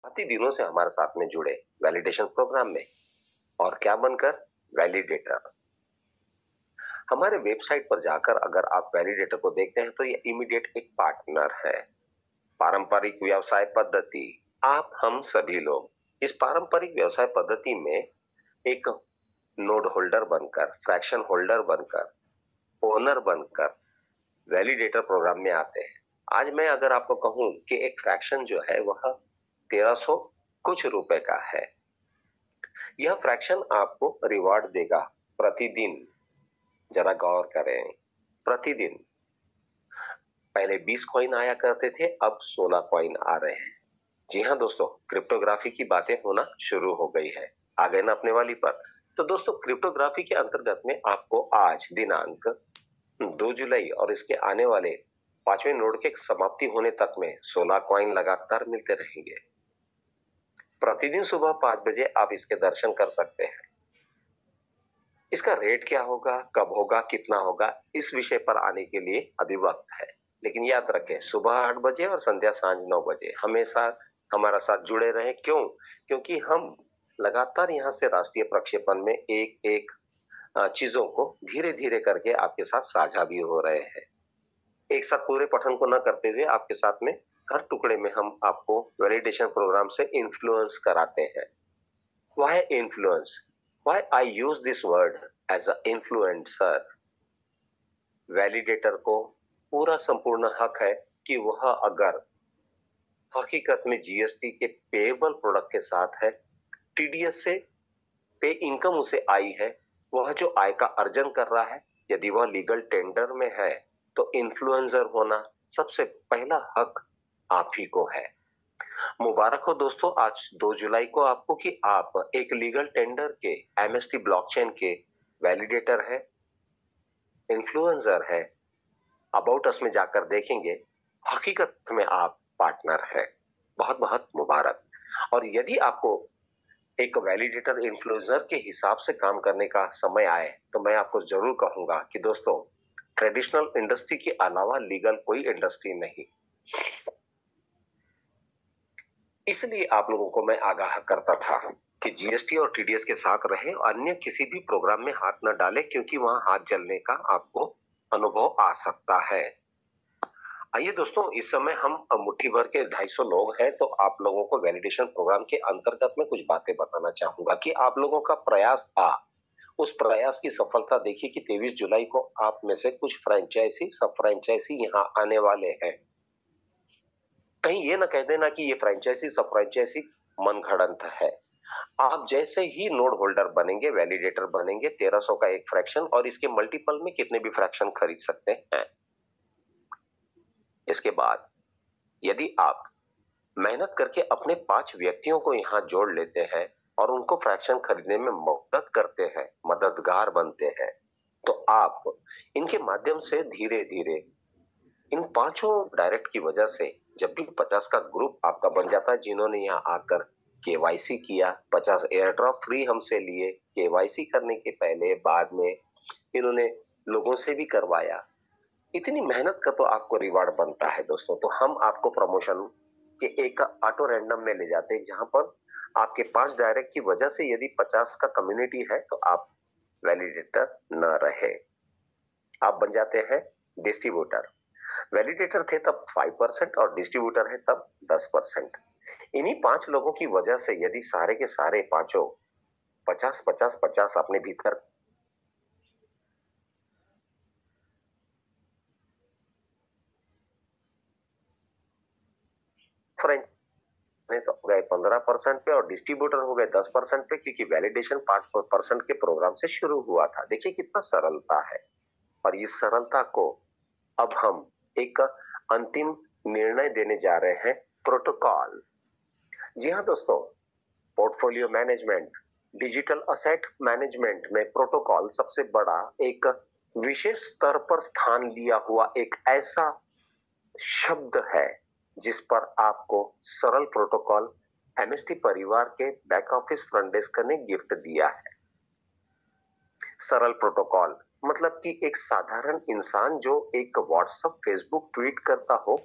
काफी दिनों से हमारे साथ में जुड़े वैलिडेशन प्रोग्राम में और क्या बनकर वैलिडेटर। हमारे वेबसाइट पर जाकर अगर आप वैलिडेटर को देखते हैं तो ये इमीडिएट एक पार्टनर है। पारंपरिक व्यवसाय पद्धति, आप हम सभी लोग इस पारंपरिक व्यवसाय पद्धति में एक नोड होल्डर बनकर, फ्रैक्शन होल्डर बनकर, ओनर बनकर वैलिडेटर प्रोग्राम में आते हैं। आज मैं अगर आपको कहूं कि एक फ्रैक्शन जो है वह 1300 कुछ रुपए का है, यह फ्रैक्शन आपको रिवॉर्ड देगा प्रतिदिन। जरा गौर करें, प्रतिदिन। पहले 20 कॉइन आया करते थे, अब 16 कॉइन आ रहे हैं। जी हाँ दोस्तों, क्रिप्टोग्राफी की बातें होना शुरू हो गई है। आ गए ना अपने वाली पर। तो दोस्तों, क्रिप्टोग्राफी के अंतर्गत में आपको आज दिनांक 2 जुलाई और इसके आने वाले 5वें नोड के समाप्ति होने तक में 16 कॉइन लगातार मिलते रहेंगे। प्रतिदिन सुबह 5 बजे आप इसके दर्शन कर सकते हैं। इसका रेट क्या होगा, कब होगा, कितना होगा, इस विषय पर आने के लिए अभी वक्त है। लेकिन याद रखें, सुबह 8 बजे और संध्या सांझ 9 बजे हमेशा हमारा साथ जुड़े रहें। क्यों? क्योंकि हम लगातार यहाँ से राष्ट्रीय प्रक्षेपण में एक एक चीजों को धीरे धीरे करके आपके साथ साझा भी हो रहे हैं। एक साथ पूरे पठन को न करते हुए आपके साथ में हर टुकड़े में हम आपको वैलिडेशन प्रोग्राम से इन्फ्लुएंस कराते हैं। Why influence? Why I use this word as a influencer? Validator को पूरा संपूर्ण हक है कि वह अगर हकीकत में जीएसटी के पेएबल प्रोडक्ट के साथ है, टीडीएस से पे इनकम उसे आई है, वह जो आय का अर्जन कर रहा है, यदि वह लीगल टेंडर में है तो इन्फ्लुएंसर होना सबसे पहला हक आप ही को है। मुबारक हो दोस्तों, आज 2 जुलाई को आपको कि आप एक लीगल टेंडर के एमएसटी ब्लॉकचेन के वैलिडेटर है, इन्फ्लुएंसर है। अबाउट अस में जाकर देखेंगे, हकीकत में आप पार्टनर है। बहुत बहुत मुबारक। और यदि आपको एक वैलिडेटर इन्फ्लुएंसर के हिसाब से काम करने का समय आए तो मैं आपको जरूर कहूंगा कि दोस्तों, ट्रेडिशनल इंडस्ट्री के अलावा लीगल कोई इंडस्ट्री नहीं। इसलिए आप लोगों को मैं आगाह करता था कि जीएसटी और टीडीएस के साथ रहे, अन्य किसी भी प्रोग्राम में हाथ न डाले, क्योंकि वहां हाथ जलने का आपको अनुभव आ सकता है। आइए दोस्तों, इस समय हम मुट्ठी भर के 250 लोग हैं, तो आप लोगों को वैलिडेशन प्रोग्राम के अंतर्गत में कुछ बातें बताना चाहूंगा कि आप लोगों का प्रयास था। उस प्रयास की सफलता देखिए कि 23 जुलाई को आप में से कुछ फ्रेंचाइजी, सब फ्रेंचाइजी यहाँ आने वाले हैं। कहीं ये ना कह देना कि ये फ्रेंचाइजी सब फ्रेंचाइजी मनगढ़ंत है। आप जैसे ही नोड होल्डर बनेंगे, वैलिडेटर बनेंगे, 1300 का एक फ्रैक्शन और इसके मल्टीपल में कितने भी फ्रैक्शन खरीद सकते हैं। इसके बाद यदि आप मेहनत करके अपने 5 व्यक्तियों को यहां जोड़ लेते हैं और उनको फ्रैक्शन खरीदने में मदद करते हैं, मददगार बनते हैं, तो आप इनके माध्यम से धीरे धीरे इन 5 डायरेक्ट की वजह से जब भी 50 का ग्रुप आपका बन जाता है, जिन्होंने यहाँ आकर केवाईसी किया, 50 एयर ड्रॉप फ्री हमसे लिए, केवाईसी करने के पहले बाद में इन्होंने लोगों से भी करवाया, इतनी मेहनत का तो आपको रिवार्ड बनता है दोस्तों। तो हम आपको प्रमोशन के एक ऑटो रैंडम में ले जाते हैं, जहां पर आपके 5 डायरेक्ट की वजह से यदि 50 का कम्युनिटी है तो आप वैलिडेटर न रहे, आप बन जाते हैं डिस्ट्रीब्यूटर। वैलिडेटर थे तब 5% और डिस्ट्रीब्यूटर है तब 10%। इन्हीं 5 लोगों की वजह से यदि सारे के सारे पांचों 50-50-50 अपने भीतर फ्रेंच में तो हो गए 15% पे और डिस्ट्रीब्यूटर हो गए 10% पे, क्योंकि वैलिडेशन 5% के प्रोग्राम से शुरू हुआ था। देखिए कितना सरलता है। और इस सरलता को अब हम एक अंतिम निर्णय देने जा रहे हैं, प्रोटोकॉल। जी हाँ दोस्तों, portfolio management, digital asset management में प्रोटोकॉल सबसे बड़ा एक विशेष स्तर पर स्थान लिया हुआ एक ऐसा शब्द है जिस पर आपको सरल प्रोटोकॉल एमएसटी परिवार के बैक ऑफिस फ्रंट डेस्क ने गिफ्ट दिया है। सरल प्रोटोकॉल मतलब कि एक साधारण इंसान जो एक व्हाट्सएप, फेसबुक ट्वीट करता हो,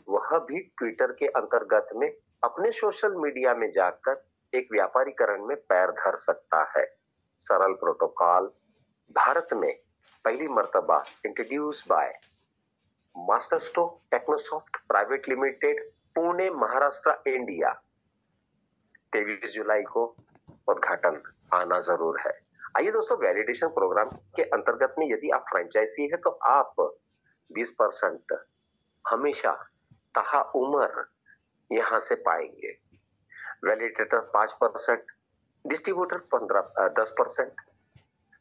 वह भी ट्विटर के अंतर्गत में अपने सोशल मीडिया में जाकर एक व्यापारीकरण में पैर धर सकता है। सरल प्रोटोकॉल भारत में पहली मर्तबा introduce by masterstroke Technosoft private limited, Pune Maharashtra India. 23 जुलाई को उद्घाटन आना जरूर है। आइए दोस्तों, वैलिडेशन प्रोग्राम के अंतर्गत में यदि आप फ्रेंचाइजी है तो आप 20% हमेशा तहा उम्र यहां से पाएंगे। वैलिडेटर 5%, डिस्ट्रीब्यूटर 10%,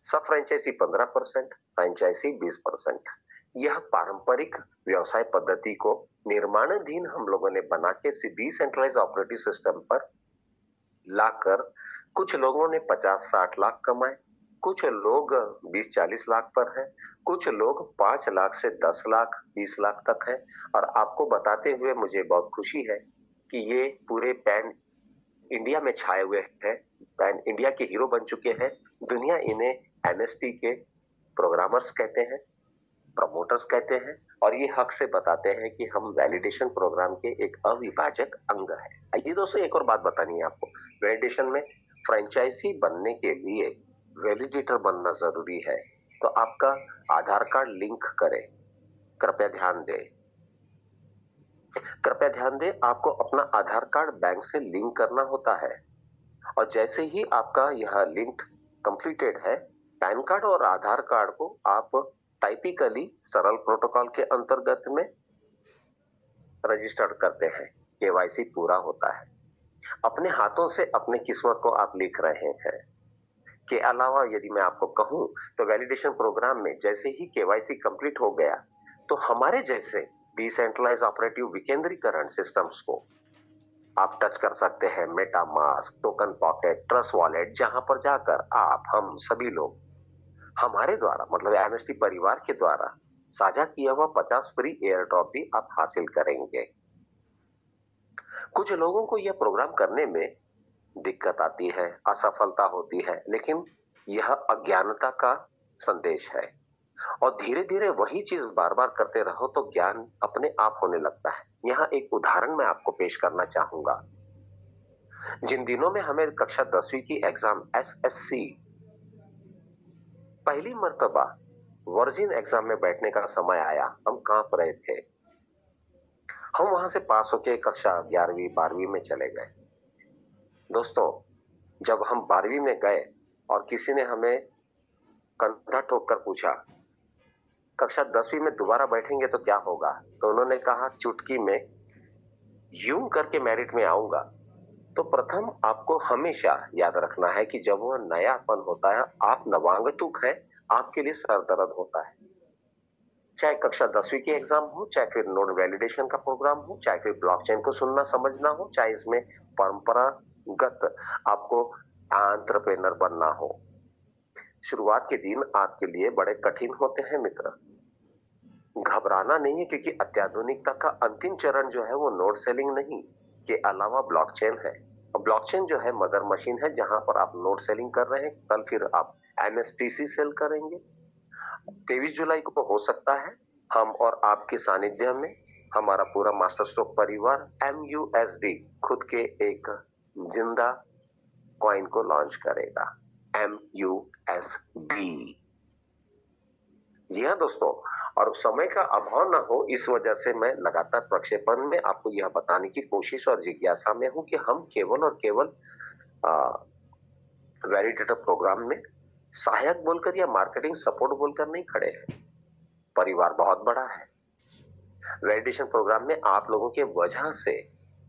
सब फ्रेंचाइजी 15%, फ्रेंचाइजी 20%। यह पारंपरिक व्यवसाय पद्धति को निर्माणाधीन हम लोगों ने बना के डिसेंट्रलाइज ऑपरेटिंग सिस्टम पर लाकर कुछ लोगों ने 50-60 लाख कमाए, कुछ लोग 20-40 लाख पर हैं, कुछ लोग 5 लाख से 10 लाख 20 लाख तक हैं। और आपको बताते हुए मुझे बहुत खुशी है कि ये पूरे पैन इंडिया में छाए हुए हैं, पैन इंडिया के हीरो बन चुके हैं। दुनिया इन्हें एमएसटी के प्रोग्रामर्स कहते हैं, प्रमोटर्स कहते हैं, और ये हक से बताते हैं कि हम वैलिडेशन प्रोग्राम के एक अविभाज्य अंग है। आइए दोस्तों, एक और बात बतानी है आपको। वैलिडेशन में फ्रेंचाइजी बनने के लिए वैलिडेटर बनना जरूरी है, तो आपका आधार कार्ड लिंक करें। कृपया ध्यान दें, कृपया ध्यान दें, आपको अपना आधार कार्ड बैंक से लिंक करना होता है, और जैसे ही आपका यह लिंक कंप्लीटेड है, पैन कार्ड और आधार कार्ड को आप टाइपिकली सरल प्रोटोकॉल के अंतर्गत में रजिस्टर्ड करते हैं। केवाईसी पूरा होता है। अपने हाथों से अपने किस्मत को आप लिख रहे हैं। के अलावा यदि मैं आपको कहूं तो वैलिडेशन प्रोग्राम में जैसे ही केवाईसी कंप्लीट हो गया तो हमारे जैसे डिसेंट्रलाइज ऑपरेटिव विकेंद्रीकरण सिस्टम्स को आप टच कर सकते हैं। MetaMask, token pocket, trust wallet, जहां पर जाकर आप, हम सभी लोग हमारे द्वारा मतलब एमएसटी परिवार के द्वारा साझा किया हुआ 50 फ्री एयर ड्रॉप भी आप हासिल करेंगे। कुछ लोगों को यह प्रोग्राम करने में दिक्कत आती है, असफलता होती है, लेकिन यह अज्ञानता का संदेश है। और धीरे धीरे वही चीज बार बार करते रहो तो ज्ञान अपने आप होने लगता है। यहाँ एक उदाहरण मैं आपको पेश करना चाहूंगा। जिन दिनों में हमें कक्षा 10वीं की एग्जाम एसएससी पहली मर्तबा वर्जिन एग्जाम में बैठने का समय आया, हम कांप रहे थे। हम वहां से पास होके कक्षा 11वीं 12वीं में चले गए। दोस्तों, जब हम 12वीं में गए और किसी ने हमें कंधा ठोक कर पूछा कक्षा 10वीं में दोबारा बैठेंगे तो क्या होगा, तो उन्होंने कहा चुटकी में यूं करके मेरिट में आऊंगा। तो प्रथम आपको हमेशा याद रखना है कि जब वह नयापन होता है, आप नवांगतुक है, आपके लिए सर दर्द होता है। चाहे कक्षा 10वीं की एग्जाम हो, चाहे फिर नोड वैलिडेशन का प्रोग्राम हो, चाहे फिर ब्लॉकचेन को सुनना समझना हो, चाहे इसमें परंपरागत आपको एंटरप्रेन्योर बनना हो। शुरुआत के दिन आपके लिए बड़े कठिन होते हैं मित्र। घबराना नहीं है, क्योंकि अत्याधुनिकता का अंतिम चरण जो है वो नोड सेलिंग नहीं के अलावा ब्लॉकचेन है। और ब्लॉकचेन जो है मदर मशीन है, जहां पर आप नोड सेलिंग कर रहे हैं, कल फिर आप एमएसटीसी सेल करेंगे। 23 जुलाई को हो सकता है हम और आपके सानिध्य में हमारा पूरा मास्टर स्ट्रोक परिवार MUSD खुद के एक जिंदा कॉइन को लॉन्च करेगा। MUSD। जी हाँ दोस्तों, और समय का अभाव ना हो इस वजह से मैं लगातार प्रक्षेपण में आपको यह बताने की कोशिश और जिज्ञासा में हूं कि हम केवल और केवल वैलिडेटर प्रोग्राम में सहायक बोलकर या मार्केटिंग सपोर्ट बोलकर नहीं खड़े हैं। परिवार बहुत बड़ा है। वैलिडेशन प्रोग्राम में आप लोगों के वजह से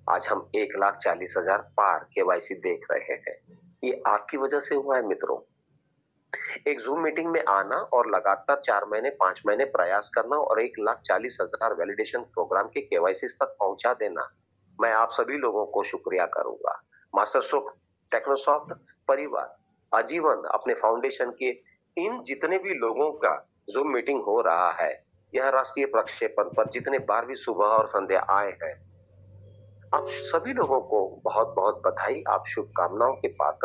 आज हम 1,40,000 पार केवाईसी देख रहे हैं। ये आपकी वजह से हुआ है मित्रों। एक जूम मीटिंग में आना और लगातार 4 महीने 5 महीने प्रयास करना और 1,40,000 वैलिडेशन प्रोग्राम के केवाईसी तक पहुंचा देना, मैं आप सभी लोगों को शुक्रिया करूंगा। मास्टर स्ट्रोक टेक्नोसॉफ्ट परिवार आजीवन अपने फाउंडेशन के इन जितने भी लोगों का जूम मीटिंग हो रहा है, यह राष्ट्रीय प्रक्षेपण पर जितने बार भी सुबह और संध्या आए हैं, आप सभी लोगों को बहुत बहुत बधाई। आप शुभकामनाओं के पात्र